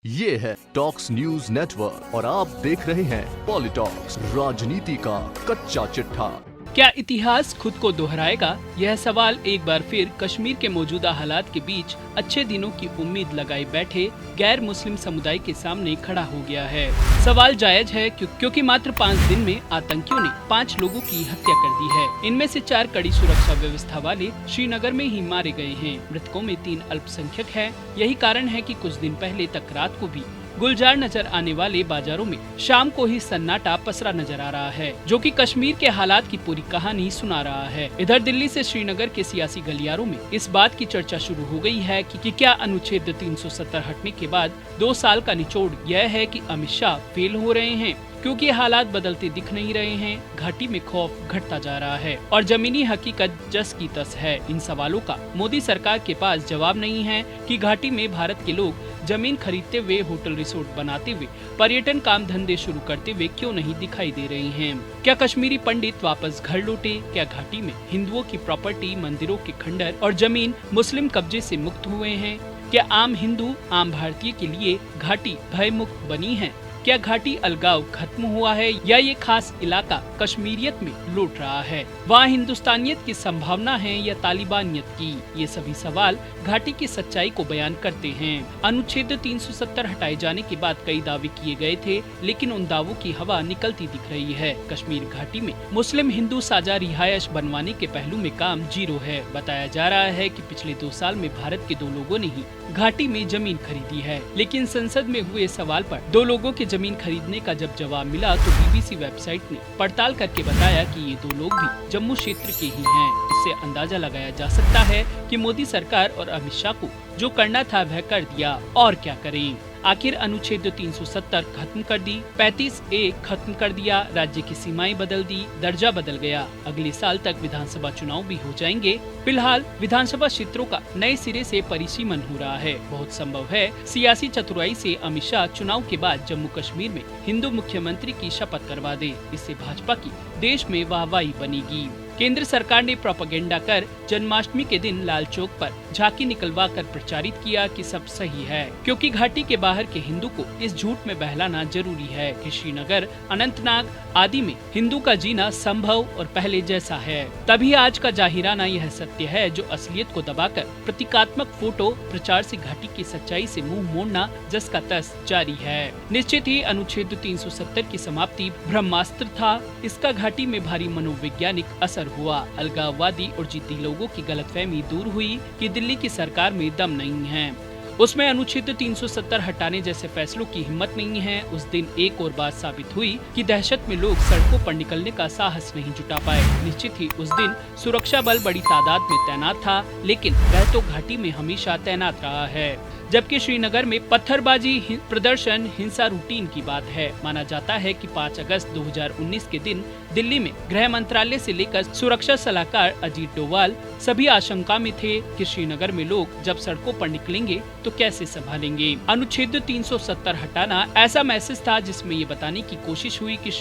ये है talks news network और आप देख रहे हैं पॉलिटॉक्स, राजनीति का कच्चा चिट्ठा। क्या इतिहास खुद को दोहराएगा? यह सवाल एक बार फिर कश्मीर के मौजूदा हालात के बीच अच्छे दिनों की उम्मीद लगाए बैठे गैर मुस्लिम समुदाय के सामने खड़ा हो गया है। सवाल जायज है क्योंकि मात्र 5 दिन में आतंकियों ने 5 लोगों की हत्या कर दी है। इनमें से 4 कड़ी सुरक्षा व्यवस्था वाले श्रीनगर में ही मारे गए हैं। मृतकों में 3 अल्पसंख्यक हैं। यही कारण है कि कुछ दिन पहले तक रात को भी गुलजार नजर आने वाले बाजारों में शाम को ही सन्नाटा पसरा नजर आ रहा है, जो कि कश्मीर के हालात की पूरी कहानी सुना रहा है। इधर दिल्ली से श्रीनगर के सियासी गलियारों में इस बात की चर्चा शुरू हो गई है कि क्या अनुच्छेद 370 हटने के बाद 2 साल का निचोड़ यह है कि अमित शाह फेल हो रहे हैं, क्योंकि हालात बदलते दिख नहीं रहे हैं। घाटी में खौफ घटता जा रहा है और जमीनी हकीकत जस की तस है। इन सवालों का मोदी सरकार के पास जवाब नहीं है कि घाटी में भारत के लोग जमीन खरीदते हुए, होटल रिसोर्ट बनाते हुए, पर्यटन काम धंधे शुरू करते हुए क्यों नहीं दिखाई दे रहे हैं। क्या कश्मीरी पंडित वापस घर लौटे? क्या घाटी में हिंदुओं की प्रॉपर्टी, मंदिरों के खंडर और जमीन मुस्लिम कब्जे से मुक्त हुए हैं? क्या आम हिंदू, आम भारतीय के लिए घाटी भयमुक्त बनी है? क्या घाटी अलगाव खत्म हुआ है या ये खास इलाका कश्मीरियत में लौट रहा है? वहाँ हिंदुस्तानियत की संभावना है या तालिबानियत की? ये सभी सवाल घाटी की सच्चाई को बयान करते हैं। अनुच्छेद 370 हटाए जाने के बाद कई दावे किए गए थे, लेकिन उन दावों की हवा निकलती दिख रही है। कश्मीर घाटी में मुस्लिम हिंदू साझा रिहायश बनवाने के पहलू में काम जीरो है। बताया जा रहा है कि पिछले 2 साल में भारत के 2 लोगों ने ही घाटी में जमीन खरीदी है, लेकिन संसद में हुए सवाल पर 2 लोगों के जमीन खरीदने का जब जवाब मिला तो बीबीसी वेबसाइट ने पड़ताल करके बताया कि ये 2 लोग भी जम्मू क्षेत्र के ही हैं। इससे अंदाजा लगाया जा सकता है कि मोदी सरकार और अमित शाह को जो करना था वह कर दिया, और क्या करें। आखिर अनुच्छेद 370 खत्म कर दी, 35A खत्म कर दिया, राज्य की सीमाएं बदल दी, दर्जा बदल गया। अगले साल तक विधानसभा चुनाव भी हो जाएंगे। फिलहाल विधानसभा क्षेत्रों का नए सिरे से परिसीमन हो रहा है। बहुत संभव है सियासी चतुराई से अमित शाह चुनाव के बाद जम्मू कश्मीर में हिंदू मुख्यमंत्री की शपथ करवा दे। इससे भाजपा की देश में वाहवाही बनेगी। केंद्र सरकार ने प्रोपेगेंडा कर जन्माष्टमी के दिन लाल चौक पर झांकी निकलवा कर प्रचारित किया कि सब सही है, क्योंकि घाटी के बाहर के हिंदू को इस झूठ में बहलाना जरूरी है कि श्रीनगर, अनंतनाग आदि में हिंदू का जीना संभव और पहले जैसा है। तभी आज का जाहिराना यह सत्य है, जो असलियत को दबाकर प्रतीकात्मक फोटो प्रचार से घाटी की सच्चाई से मुंह मोड़ना जस का तस जारी है। निश्चित ही अनुच्छेद 370 की समाप्ति ब्रह्मास्त्र था। इसका घाटी में भारी मनोवैज्ञानिक असर हुआ। अलगाववादी और जिद्दी लोगों की गलतफहमी दूर हुई कि दिल्ली की सरकार में दम नहीं है, उसमें अनुच्छेद 370 हटाने जैसे फैसलों की हिम्मत नहीं है। उस दिन एक और बात साबित हुई कि दहशत में लोग सड़कों पर निकलने का साहस नहीं जुटा पाए। निश्चित ही उस दिन सुरक्षा बल बड़ी तादाद में तैनात था, लेकिन वह तो घाटी में हमेशा तैनात रहा है। जबकि श्रीनगर में पत्थरबाजी, प्रदर्शन, हिंसा रूटीन की बात है। माना जाता है कि 5 अगस्त 2019 के दिन दिल्ली में गृह मंत्रालय से लेकर सुरक्षा सलाहकार अजीत डोवाल सभी आशंका में थे कि श्रीनगर में लोग जब सड़कों पर निकलेंगे तो कैसे संभालेंगे। अनुच्छेद 370 हटाना ऐसा मैसेज था जिसमें ये बताने की कोशिश हुई कि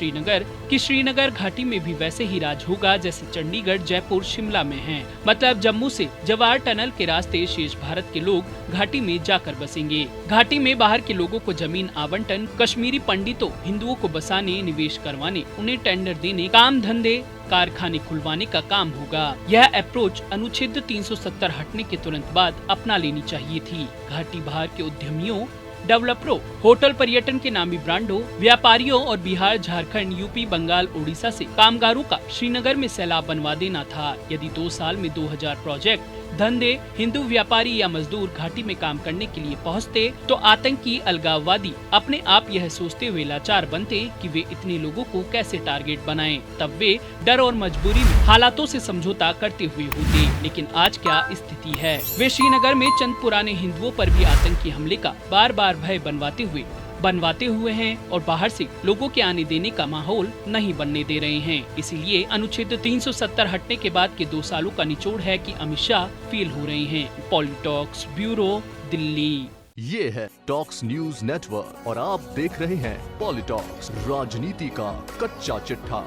श्रीनगर घाटी में भी वैसे ही राज होगा जैसे चंडीगढ़, जयपुर, शिमला में है। मतलब जम्मू से जवाहर टनल के रास्ते शेष भारत के लोग घाटी में जाकर बसेंगे। घाटी में बाहर के लोगों को जमीन आवंटन, कश्मीरी पंडितों, हिंदुओं को बसाने, निवेश करवाने, उन्हें टेंडर देने, काम धंधे, कारखाने खुलवाने का काम होगा। यह अप्रोच अनुच्छेद 370 हटने के तुरंत बाद अपना लेनी चाहिए थी। घाटी बाहर के उद्यमियों, डेवलपरों, होटल पर्यटन के नामी ब्रांडों, व्यापारियों और बिहार, झारखंड, यूपी, बंगाल, ओडिशा से कामगारों का श्रीनगर में सैलाब बनवा देना था। यदि 2 साल में 2000 प्रोजेक्ट, धंधे, हिंदू व्यापारी या मजदूर घाटी में काम करने के लिए पहुंचते, तो आतंकी, अलगाववादी अपने आप यह सोचते हुए लाचार बनते कि वे इतने लोगों को कैसे टारगेट बनाएं। तब वे डर और मजबूरी में हालातों से समझौता करते हुए होते। लेकिन आज क्या स्थिति है? वे श्रीनगर में चंद पुराने हिंदुओं पर भी आतंकी हमले का बार बार भय बनवाते हुए हैं और बाहर से लोगों के आने देने का माहौल नहीं बनने दे रहे हैं। इसीलिए अनुच्छेद 370 हटने के बाद के 2 सालों का निचोड़ है कि अमित शाह फेल हो रहे हैं। पॉलिटॉक्स ब्यूरो, दिल्ली। ये है टॉक्स न्यूज नेटवर्क और आप देख रहे हैं पॉलिटॉक्स, राजनीति का कच्चा चिट्ठा।